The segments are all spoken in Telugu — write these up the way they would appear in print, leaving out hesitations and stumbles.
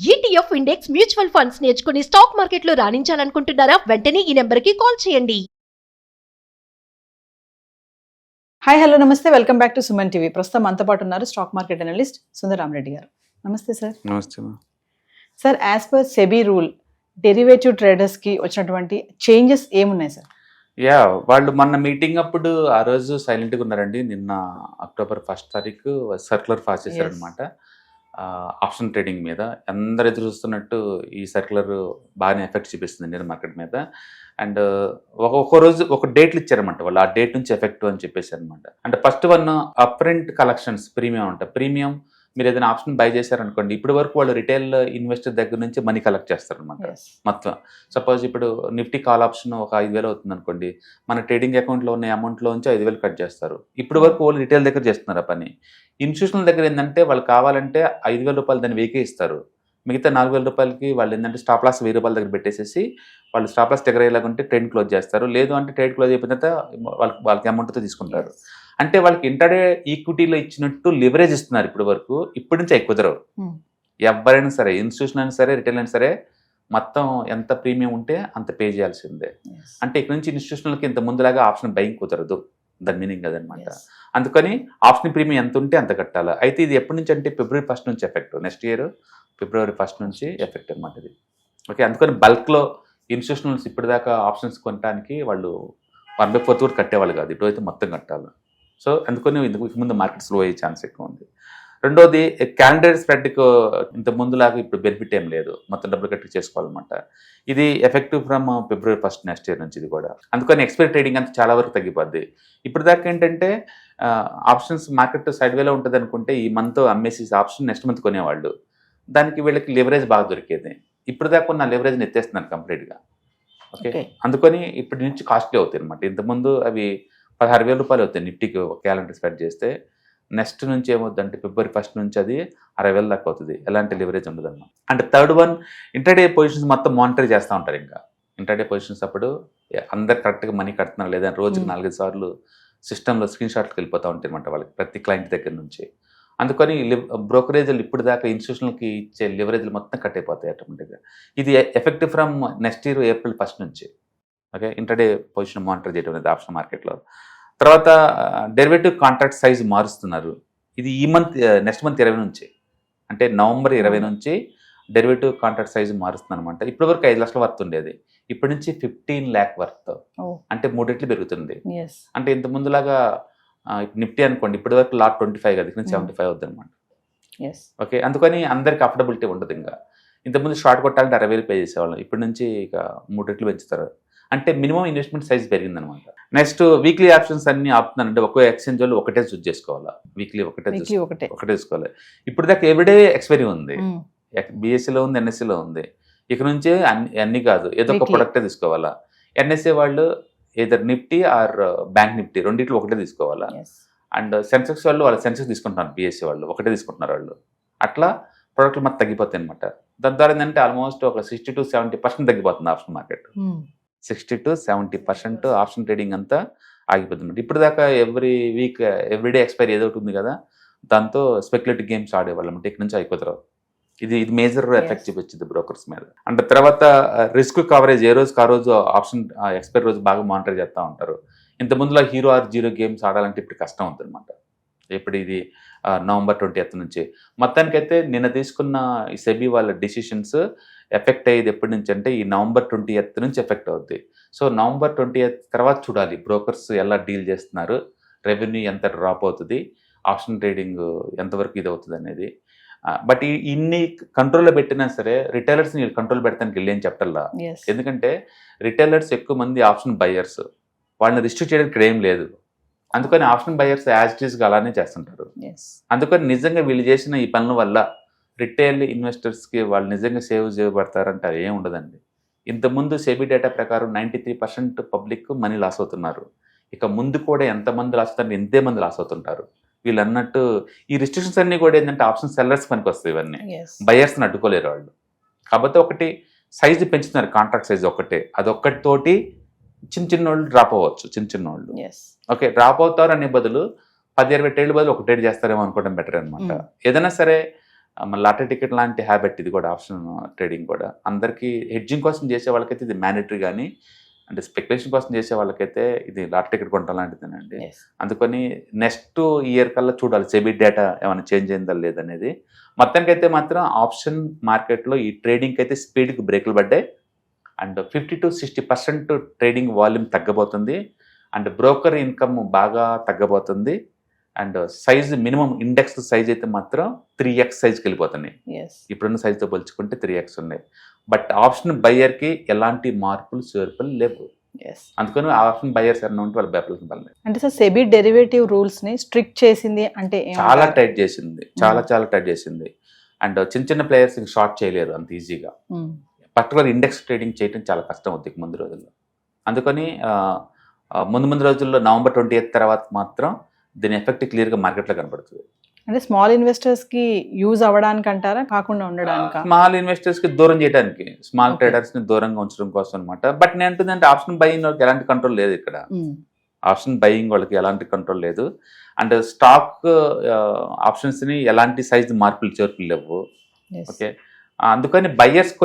ETF ఇండెక్స్ మ్యూచువల్ ఫండ్స్ నేర్చుకుని స్టాక్ మార్కెట్లో రాణించాలనుకుంటున్నారా? వెంటనే ఈ నెంబర్కి కాల్ చేయండి. హాయ్ హలో నమస్తే, welcome back to Suman TV. ప్రస్తుతం మనతో పాటు ఉన్నారు స్టాక్ మార్కెట్ అనలిస్ట్ సుందర రామ్ రెడ్డి గారు. నమస్తే సార్. నమస్తే. Sir, as per SEBI rule derivative traders కి వచ్చినటువంటి చేంజెస్ ఏమున్నాయి సార్? వాళ్ళు మొన్న మీటింగ్ అప్పుడు ఆ రోజు సైలెంట్గా ఉన్నారండి. నిన్న అక్టోబర్ 1 తారీఖు సర్క్యులర్ పాస్ చేశారనమాట ఆప్షన్ ట్రేడింగ్ మీద. అందరు ఎదురు చూస్తున్నట్టు ఈ సర్క్యులర్ బాగానే ఎఫెక్ట్ చూపిస్తుంది ఇండియన్ మార్కెట్ మీద. అండ్ ఒక రోజు ఒక డేట్లు ఇచ్చారనమాట వాళ్ళు, ఆ డేట్ నుంచి ఎఫెక్ట్ అని చెప్పేసి అనమాట. అంటే ఫస్ట్ వన్ అప్రెంట్ కలెక్షన్స్ ప్రీమియం అంట. ప్రీమియం మీరు ఏదైనా ఆప్షన్ బై చేశారనుకోండి, ఇప్పటి వరకు వాళ్ళు రిటైల్ ఇన్వెస్టర్ దగ్గర నుంచి మనీ కలెక్ట్ చేస్తారనమాట మొత్తం. సపోజ్ ఇప్పుడు నిఫ్టీ కాల్ ఆప్షన్ ఒక 5,000 అవుతుంది అనుకోండి, మన ట్రేడింగ్ అకౌంట్లో ఉన్న అమౌంట్లో నుంచి 5,000 కట్ చేస్తారు. ఇప్పటి వరకు వాళ్ళు రిటైల్ దగ్గర చేస్తున్నారు ఆ పని. ఇన్స్టిట్యూషనల్ దగ్గర ఏంటంటే వాళ్ళు కావాలంటే 5,000 రూపాయలు దాన్ని వేకే ఇస్తారు. మిగతా 4,000 రూపాయలకి వాళ్ళు ఏంటంటే స్టాప్ లాస్ 1,000 రూపాయల దగ్గర పెట్టేసేసి వాళ్ళు స్టాప్ లాస్ దగ్గర అయ్యేలాగుంటే ట్రేడ్ క్లోజ్ చేస్తారు. లేదు అంటే ట్రేడ్ క్లోజ్ అయిపోయిన తర్వాత వాళ్ళకి అమౌంట్తో తీసుకుంటారు. అంటే వాళ్ళకి ఇంటర్డే ఈక్విటీలో ఇచ్చినట్టు లివరేజ్ ఇస్తున్నారు ఇప్పటి వరకు. ఇప్పటి నుంచి ఎక్కువ కుదరవు. ఎవరైనా సరే, ఇన్స్టిట్యూషన్ అయినా సరే, రిటైల్ అయినా సరే, మొత్తం ఎంత ప్రీమియం ఉంటే అంత పే చేయాల్సిందే. అంటే ఇక్కడ నుంచి ఇన్స్టిట్యూషనల్కి ఇంత ముందులాగా ఆప్షన్ బయింగ్ కుదరదు, దాని మీనింగ్ అదనమాట. అందుకని ఆప్షన్ ప్రీమియం ఎంత ఉంటే అంత కట్టాలి. అయితే ఇది ఎప్పటి నుంచి అంటే February 1 నుంచి ఎఫెక్ట్, నెక్స్ట్ ఇయర్ February 1 నుంచి ఎఫెక్ట్ అనమాట ఇది. ఓకే, అందుకని బల్క్లో ఇన్స్టిట్యూషనల్స్ ఇప్పటిదాకా ఆప్షన్స్ కొనడానికి వాళ్ళు 1/4 కూడా కట్టేవాళ్ళు కాదు, ఇటు అయితే మొత్తం కట్టాలి. సో అందుకని ఇందుకు ముందు మార్కెట్ స్లో అయ్యే ఛాన్స్ ఎక్కువ ఉంది. రెండోది క్యాలెండర్ స్ప్రెడ్కి ఇంత ముందులాగా ఇప్పుడు బెనిఫిట్ ఏం లేదు, మొత్తం డబ్బులు కట్టి చేసుకోవాలన్నమాట. ఇది effective from February 1 next year నుంచి ఇది కూడా. అందుకని ఎక్స్పైరీ ట్రేడింగ్ అంతా చాలా వరకు తగ్గిపోద్ది. ఇప్పుడు దాకా ఏంటంటే ఆప్షన్స్ మార్కెట్ సైడ్ వేలో ఉంటుంది అనుకుంటే ఈ మంత్ అమ్మేసి ఆప్షన్ నెక్స్ట్ మంత్ కొనేవాళ్ళు, దానికి వీళ్ళకి లివరేజ్ బాగా దొరికేది. ఇప్పుడు దాకా ఉన్న లెవరేజ్ని ఎత్తేస్తున్నారు కంప్లీట్గా. ఓకే, అందుకని ఇప్పటి నుంచి కాస్ట్లీ అవుతాయి అనమాట. ఇంతకుముందు అవి 16,000 రూపాయలు అవుతాయి నిఫ్టీకి క్యాలెండర్ స్పెండ్ చేస్తే. నెక్స్ట్ నుంచి ఏమవుతుందంటే February 1 నుంచి అది 60,000 దాకా అవుతుంది, ఎలాంటి లివరేజ్ ఉండదు అన్నమాట. అంటే థర్డ్ వన్, ఇంటర్డే పొజిషన్స్ మొత్తం మానిటర్ చేస్తూ ఉంటారు. ఇంకా ఇంటర్డే పొజిషన్స్ అప్పుడు అందరు కరెక్ట్గా మనీ కడుతున్నారు లేదా రోజుకి 4-5 సార్లు సిస్టంలో స్క్రీన్ షాట్కి వెళ్ళిపోతూ ఉంటాయి అనమాట వాళ్ళకి, ప్రతి క్లయింట్ దగ్గర నుంచి. అందుకని బ్రోకరేజ్లు ఇప్పుడు దాకా ఇన్స్టిట్యూషనల్కి ఇచ్చే లివరేజ్లు మొత్తం కట్ అయిపోతాయి ఆటోమేటిక్గా. ఇది effective from next year April 1 నుంచి. ఓకే, ఇంటర్డే పొజిషన్ మానిటర్ చేయడం అనేది ఆప్షన్ మార్కెట్లో. తర్వాత డెరివేటివ్ కాంట్రాక్ట్ సైజు మారుస్తున్నారు. ఇది ఈ మంత్ నెక్స్ట్ మంత్ 20 నుంచి, అంటే నవంబర్ 20 నుంచి డెరివేటివ్ కాంట్రాక్ట్ సైజు మారుస్తుంది అనమాట. ఇప్పటి వరకు 5 లక్షల వర్త్ ఉండేది, ఇప్పటి నుంచి 15 lakh వర్త్, అంటే 3 రెట్లు పెరుగుతుంది. అంటే ఇంత ముందులాగా నిఫ్టీ అనుకోండి, ఇప్పటి వరకు లాట్ 25 కదా, ఇక్కడ 75 అవుతుంది అనమాట. ఓకే, అందుకని అందరికి అఫోర్డబిలిటీ ఉండదు. ఇంకా ఇంతకుముందు షార్ట్ కొట్టాలంటే 60,000 పే చేసేవాళ్ళం, ఇప్పటి నుంచి ఇక 3 రెట్లు పెంచుతారు. అంటే మినిమం ఇన్వెస్ట్మెంట్ సైజ్ పెరిగిందనమాట. నెక్స్ట్ వీక్లీ ఆప్షన్స్ అన్ని ఆపుతున్నారంటే ఒక్కో ఎక్స్చేంజ్ వాళ్ళు ఒకటే చూస్ చేసుకోవాలా, వీక్లీ ఒకటే చూసుకోవాలి. ఇప్పుడు దాకా ఎవ్రీడే ఎక్స్పైరీ ఉంది, బిఎస్సీలో ఉంది, ఎన్ఎస్సీలో ఉంది. ఇక నుంచే అన్ని కాదు, ఏదో ఒక ప్రొడక్టే తీసుకోవాలా. ఎన్ఎస్సీ వాళ్ళు either Nifty or bank Nifty రెండింటిలో ఒకటే తీసుకోవాలా. అండ్ సెన్సెక్స్ వాళ్ళు సెన్సెక్స్ తీసుకుంటున్నారు, బిఎస్సీ వాళ్ళు ఒకటే తీసుకుంటున్నారు వాళ్ళు. అట్లా ప్రొడక్ట్లు మొత్తం తగ్గిపోతాయి అనమాట. దాని ద్వారా ఏంటంటే ఆల్మోస్ట్ ఒక 60 to 70% తగ్గిపోతుంది option market. 60 to 70% option trading అంతా ఆగిపోతుంది. ఇప్పుడు దాకా ఎవ్రీ వీక్ ఎవ్రీడే ఎక్స్పైరీ ఏదో ఉంటుంది కదా, దాంతో స్పెక్యులేటివ్ గేమ్స్ ఆడేవాళ్ళం. అంటే ఇక్కడ నుంచి అయిపోతారు. ఇది మేజర్ ఎఫెక్ట్ చూపించింది బ్రోకర్స్ మీద. అంటే తర్వాత రిస్క్ కవరేజ్ ఏ రోజుకి ఆ రోజు ఆప్షన్ ఎక్స్పైరీ రోజు బాగా మానిటర్ చేస్తూ ఉంటారు. ఇంత ముందులో హీరో ఆర్ జీరో గేమ్స్ ఆడాలంటే ఇప్పుడు కష్టం అవుతుంది అనమాట. ఇప్పుడు ఇది November 20th నుంచి. మొత్తానికైతే నిన్న తీసుకున్న ఈ సెబీ వాళ్ళ డిసిషన్స్ ఎఫెక్ట్ అయ్యేది ఎప్పటి నుంచి అంటే ఈ November 20th నుంచి ఎఫెక్ట్ అవుద్ది. సో November 20th తర్వాత చూడాలి బ్రోకర్స్ ఎలా డీల్ చేస్తున్నారు, రెవెన్యూ ఎంత డ్రాప్ అవుతుంది, ఆప్షన్ ట్రేడింగ్ ఎంతవరకు ఇది అవుతుంది అనేది. బట్ ఇన్ని కంట్రోల్లో పెట్టినా సరే రిటైలర్స్ని కంట్రోల్ పెడతానికి వెళ్ళి ఏం చెప్పల్లా. ఎందుకంటే రిటైలర్స్ ఎక్కువ మంది ఆప్షన్ బయర్స్, వాళ్ళని రిస్ట్రిక్ట్ చేయడానికి ఇక్కడ ఏం లేదు. అందుకని ఆప్షన్ బయర్స్ యాజ్ ఇట్ ఈస్గా అలానే చేస్తుంటారు. అందుకని నిజంగా వీళ్ళు చేసిన ఈ పనుల వల్ల రిటైల్ ఇన్వెస్టర్స్కి వాళ్ళు నిజంగా సేవ్ చేయబడతారంటే అది ఏం ఉండదండి. ఇంతకుముందు సెబీ డేటా ప్రకారం 93% పబ్లిక్ మనీ లాస్ అవుతున్నారు. ఇక ముందు కూడా ఎంతమంది లాస్ అవుతారు, ఎంతే మంది లాస్ అవుతుంటారు. వీళ్ళు అన్నట్టు ఈ రిస్ట్రిక్షన్స్ అన్నీ కూడా ఏంటంటే ఆప్షన్ సెల్లర్స్ పనికి వస్తాయి, ఇవన్నీ బయర్స్ని అడ్డుకోలేరు వాళ్ళు. కాబట్టి ఒకటి సైజు పెంచుతున్నారు, కాంట్రాక్ట్ సైజ్ ఒకటే, అదొక్కటితోటి చిన్న వాళ్ళు డ్రాప్ అవ్వచ్చు, చిన్న వాళ్ళు. ఓకే, డ్రాప్ అవుతారు అనే బదులు 10-20 ట్రేడ్ల బదులు ఒక ట్రేడ్ చేస్తారేమో అనుకోవడం బెటర్ అనమాట. ఏదైనా సరే మన లాటరీ టికెట్ లాంటి హ్యాబిట్ ఇది కూడా, ఆప్షన్ ట్రేడింగ్ కూడా. అందరికీ హెడ్జింగ్ కోసం చేసే వాళ్ళకైతే ఇది మ్యాండేటరీ, కానీ అంటే స్పెక్యులేషన్ కోసం చేసే వాళ్ళకైతే ఇది లాటరీ టికెట్ కొనడం లాంటిదేనండి. అందుకని నెక్స్ట్ ఇయర్ కల్లా చూడాలి సెబీ డేటా ఏమైనా చేంజ్ అయిందా లేదనేది. మొత్తానికైతే మాత్రం ఆప్షన్ మార్కెట్లో ఈ ట్రేడింగ్కి అయితే స్పీడ్కి బ్రేకులు పడ్డాయి. అండ్ 50 to 60% ట్రేడింగ్ వాల్యూమ్ తగ్గబోతుంది. అండ్ బ్రోకర్ ఇన్కమ్ బాగా తగ్గబోతుంది. And size minimum index size అయితే మాత్రం 3x సైజ్కి వెళ్ళిపోతున్నాయి. ఇప్పుడున్న సైజ్తో పోల్చుకుంటే 3x ఉన్నాయి. బట్ ఆప్షన్ బయ్యర్కి ఎలాంటి మార్పులు చేర్పులు లేవు. అందుకని ఆప్షన్ బయ్యర్స్ అన్న ఉంటే వాళ్ళు భయపడాల్సిన పని లేదు. అంటే సార్ సెబీ డెరివేటివ్ రూల్స్ ని స్ట్రిక్ట్ చేసింది అంటే చాలా టైట్ చేసింది, చాలా టైట్ చేసింది. అండ్ చిన్న ప్లేయర్స్ షార్ట్ చేయలేరు అంత ఈజీగా. పర్టికులర్ ఇండెక్స్ ట్రేడింగ్ చేయడం చాలా కష్టం అవుతుంది ముందు రోజుల్లో. అందుకని ముందు రోజుల్లో November 20th తర్వాత మాత్రం దీని ఎఫెక్ట్ క్లియర్గా మార్కెట్లో కనబడుతుంది. అంటే స్మాల్ ఇన్వెస్టర్స్ కి యూజ్ అవ్వడానికి అంటారా, కాకుండా ఉండడానికి? స్మాల్ ఇన్వెస్టర్స్ కి దూరం చేయడానికి, స్మాల్ ట్రేడర్స్ ని దూరంగా ఉంచడం కోసం అనమాట. బట్ నేను అంటుందంటే ఆప్షన్ బయింగ్ వాళ్ళకి ఎలాంటి కంట్రోల్ లేదు ఇక్కడ. ఆప్షన్ బయింగ్ వాళ్ళకి ఎలాంటి కంట్రోల్ లేదు. అండ్ స్టాక్ ఆప్షన్స్ ని ఎలాంటి సైజ్ మార్పులు చేర్పులు లేవు. ఓకే, అందుకని బయ్యర్స్కి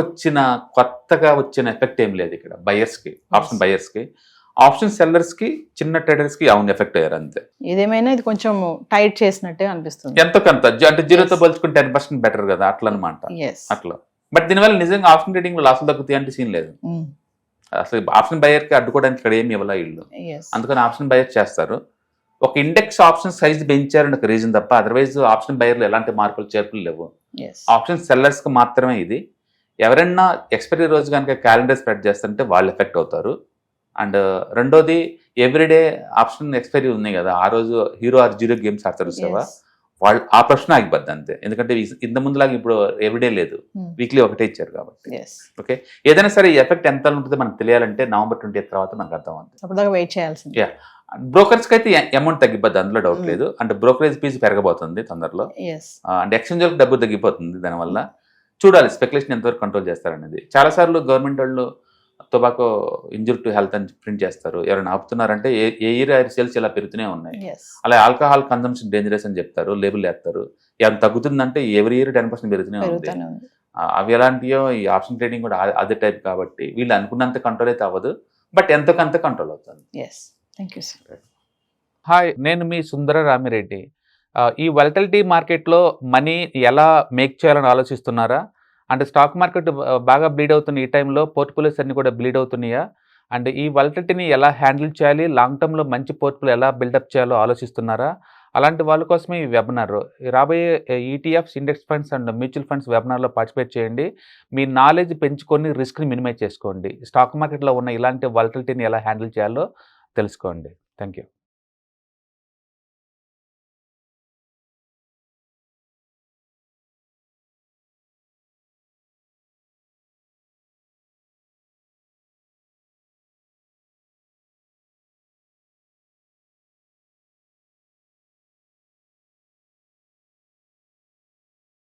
కొత్తగా వచ్చిన ఎఫెక్ట్ ఏం లేదు ఇక్కడ. బయ్యర్స్కి, ఆప్షన్ బయ్యర్స్కి, ఆప్షన్ సెల్లర్స్కి, చిన్న ట్రేడర్స్కి అవును ఎఫెక్ట్ అయ్యారు అంతే. ఏదేమైనా ఇది కొంచెం టైట్ చేసినట్టే అనిపిస్తుంది. ఎంతో కొంత అంటే 0తో పోల్చుకుంటే 10% బెటర్ కదా అట్లా అనమాట. అట్లా. బట్ దీనివల్ల నిజంగా ఆప్షన్ ట్రేడింగ్ లాసులు తగ్గుతాయి అంటే సీన్ లేదు. అసలు ఆప్షన్ బయ్యర్కి అడ్డుకోవడానికి ఇక్కడ ఏమి ఇవ్వాల వీళ్ళు. అందుకని ఆప్షన్ బయ్యర్ చేస్తారు. ఒక ఇండెక్స్ ఆప్షన్ సైజ్ పెంచారని ఒక రీజన్ తప్ప అదర్వైజ్ ఆప్షన్ బయ్యర్లు ఎలాంటి మార్పులు చేర్పులు లేవు. ఆప్షన్ సెల్లర్స్కి మాత్రమే ఇది. ఎవరైనా ఎక్స్పైరీ రోజు కనుక క్యాలెండర్ స్ప్రెడ్ చేస్తుంటే వాళ్ళు ఎఫెక్ట్ అవుతారు. అండ్ రెండోది ఎవ్రీడే ఆప్షన్ ఎక్స్పైరీ ఉన్నాయి కదా, ఆ రోజు హీరో ఆర్ జీరో గేమ్స్ ఆడతారు సేవా, వాళ్ళు ఆ ప్రశ్న ఆగిపోద్ది అంతే. ఎందుకంటే ఇంత ముందులాగా ఇప్పుడు ఎవ్రీడే లేదు, వీక్లీ ఒకటే ఇచ్చారు కాబట్టి. ఓకే, ఏదైనా సరే ఈ ఎఫెక్ట్ ఎంత ఉంటుందో మనకు తెలియాలంటే November 20th తర్వాత మనకు అర్థం అవుతుంది. వెయిట్ చేయాల్సింది. బ్రోకర్స్కి అయితే అమౌంట్ తగ్గిపోద్ది, అందులో డౌట్ లేదు. అంటే బ్రోకరేజ్ ఫీజు పెరగబోతుంది తొందరలో. అండ్ ఎక్స్చేంజ్ వాళ్ళకి డబ్బు తగ్గిపోతుంది. దానివల్ల చూడాలి స్పెక్యులేషన్ ఎంతవరకు కంట్రోల్ చేస్తారనేది. చాలాసార్లు గవర్నమెంట్ వాళ్ళు టొబాకో ఇంజూర్ టు హెల్త్ అని ప్రింట్ చేస్తారు. ఎవరైనా ఆపుతున్నారంటే ఏ ఇయర్ సేల్స్ ఇలా పెరుగుతూనే ఉన్నాయి. అలా ఆల్కహాల్ కన్సంప్షన్ డేంజరస్ అని చెప్తారు, లేబుల్ వేస్తారు. ఏమైనా తగ్గుతుందంటే ఎవ్రీ ఇయర్ 10% పెరుగుతూనే ఉంది. అవి ఎలాంటియో ఈ ఆప్షన్ ట్రేడింగ్ కూడా అదే టైప్ కాబట్టి వీళ్ళు అనుకున్నంత కంట్రోల్ అయితే అవ్వదు, బట్ ఎంతకంత కంట్రోల్ అవుతుంది. హాయ్, నేను మీ సుందర రామిరెడ్డి. ఈ వాలటిలిటీ మార్కెట్లో మనీ ఎలా మేక్ చేయాలని ఆలోచిస్తున్నారా? అంటే స్టాక్ మార్కెట్ బాగా బ్లీడ్ అవుతున్న ఈ టైంలో పోర్ట్ఫోలియోస్ అన్ని కూడా బ్లీడ్ అవుతున్నాయా? అండ్ ఈ వాలటిలిటీని ఎలా హ్యాండిల్ చేయాలి, లాంగ్ టర్మ్లో మంచి పోర్ట్ఫోలియో ఎలా బిల్డప్ చేయాలో ఆలోచిస్తున్నారా? అలాంటి వాళ్ళ కోసమే ఈ వెబినార్. రాబోయే ETFs, index funds and mutual funds వెబినార్లో పార్టిసిపేట్ చేయండి. మీ నాలెడ్జ్ పెంచుకొని రిస్క్ని మినిమైజ్ చేసుకోండి. స్టాక్ మార్కెట్లో ఉన్న ఇలాంటి వాలటిలిటీని ఎలా హ్యాండిల్ చేయాలో తెలుసుకోండి. Thank you.